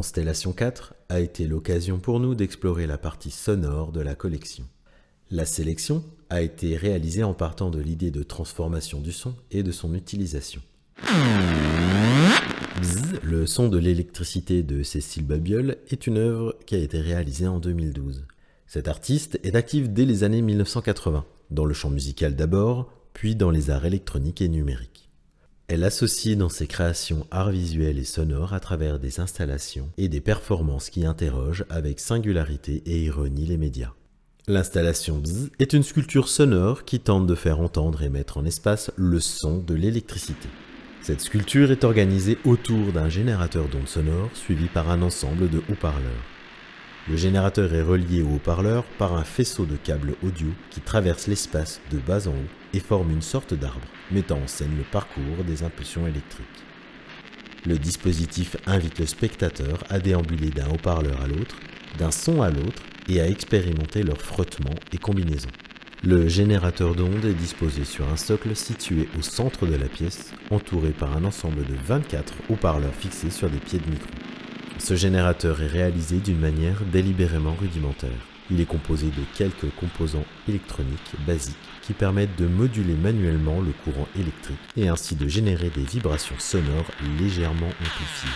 Constellation 4 a été l'occasion pour nous d'explorer la partie sonore de la collection. La sélection a été réalisée en partant de l'idée de transformation du son et de son utilisation. Bzz, le son de l'électricité de Cécile Babiol est une œuvre qui a été réalisée en 2012. Cet artiste est actif dès les années 1980, dans le champ musical d'abord, puis dans les arts électroniques et numériques. Elle associe dans ses créations arts visuels et sonores à travers des installations et des performances qui interrogent avec singularité et ironie les médias. L'installation Bzz est une sculpture sonore qui tente de faire entendre et mettre en espace le son de l'électricité. Cette sculpture est organisée autour d'un générateur d'ondes sonores suivi par un ensemble de haut-parleurs. Le générateur est relié au haut-parleur par un faisceau de câbles audio qui traverse l'espace de bas en haut et forme une sorte d'arbre, mettant en scène le parcours des impulsions électriques. Le dispositif invite le spectateur à déambuler d'un haut-parleur à l'autre, d'un son à l'autre et à expérimenter leur frottement et combinaison. Le générateur d'ondes est disposé sur un socle situé au centre de la pièce, entouré par un ensemble de 24 haut-parleurs fixés sur des pieds de micro. Ce générateur est réalisé d'une manière délibérément rudimentaire. Il est composé de quelques composants électroniques basiques qui permettent de moduler manuellement le courant électrique et ainsi de générer des vibrations sonores légèrement amplifiées.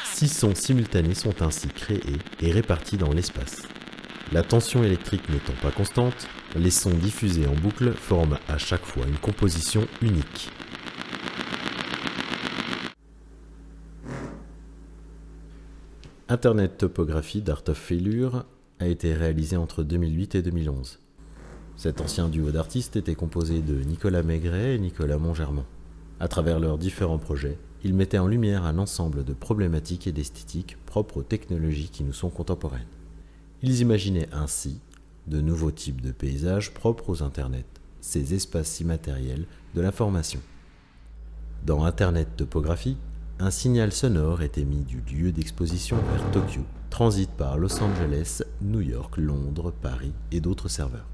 6 sons simultanés sont ainsi créés et répartis dans l'espace. La tension électrique n'étant pas constante, les sons diffusés en boucle forment à chaque fois une composition unique. Internet Topographie d'Art of Failure a été réalisé entre 2008 et 2011. Cet ancien duo d'artistes était composé de Nicolas Maigret et Nicolas Montgermont. À travers leurs différents projets, ils mettaient en lumière un ensemble de problématiques et d'esthétiques propres aux technologies qui nous sont contemporaines. Ils imaginaient ainsi de nouveaux types de paysages propres aux Internet, ces espaces immatériels de l'information. Dans Internet Topographie, un signal sonore est émis du lieu d'exposition vers Tokyo, transite par Los Angeles, New York, Londres, Paris et d'autres serveurs.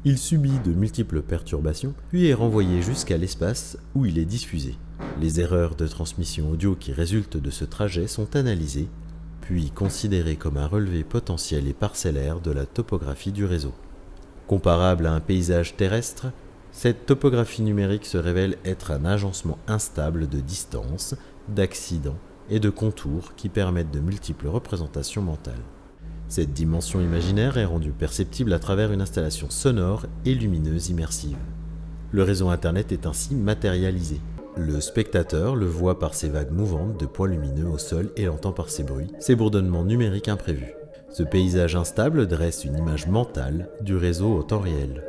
Il subit de multiples perturbations, puis est renvoyé jusqu'à l'espace où il est diffusé. Les erreurs de transmission audio qui résultent de ce trajet sont analysées, puis considérées comme un relevé potentiel et parcellaire de la topographie du réseau. Comparable à un paysage terrestre, cette topographie numérique se révèle être un agencement instable de distances, d'accidents et de contours qui permettent de multiples représentations mentales. Cette dimension imaginaire est rendue perceptible à travers une installation sonore et lumineuse immersive. Le réseau Internet est ainsi matérialisé. Le spectateur le voit par ses vagues mouvantes de points lumineux au sol et l'entend par ses bruits, ses bourdonnements numériques imprévus. Ce paysage instable dresse une image mentale du réseau au temps réel.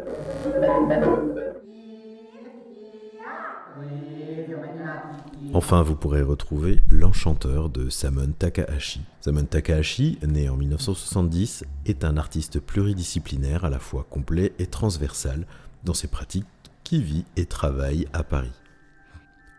Enfin, vous pourrez retrouver L'Enchanteur de Samon Takahashi. Samon Takahashi, né en 1970, est un artiste pluridisciplinaire à la fois complet et transversal dans ses pratiques qui vit et travaille à Paris.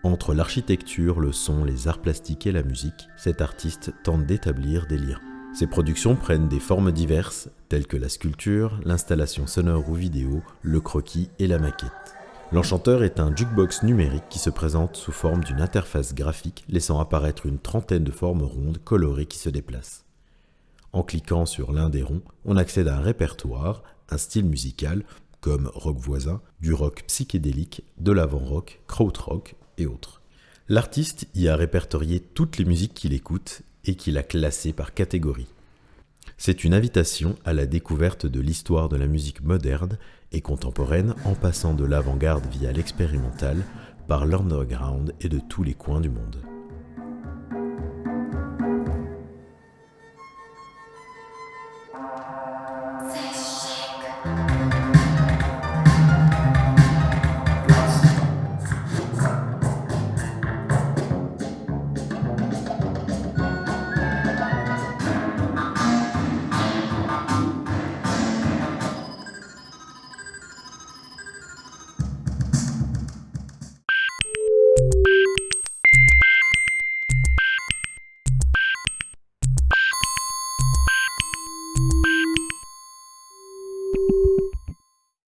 Entre l'architecture, le son, les arts plastiques et la musique, cet artiste tente d'établir des liens. Ses productions prennent des formes diverses, telles que la sculpture, l'installation sonore ou vidéo, le croquis et la maquette. L'Enchanteur est un jukebox numérique qui se présente sous forme d'une interface graphique laissant apparaître une trentaine de formes rondes colorées qui se déplacent. En cliquant sur l'un des ronds, on accède à un répertoire, un style musical, comme rock voisin, du rock psychédélique, de l'avant-rock, krautrock et autres. L'artiste y a répertorié toutes les musiques qu'il écoute et qu'il a classées par catégorie. C'est une invitation à la découverte de l'histoire de la musique moderne et contemporaine en passant de l'avant-garde via l'expérimental par l'underground et de tous les coins du monde.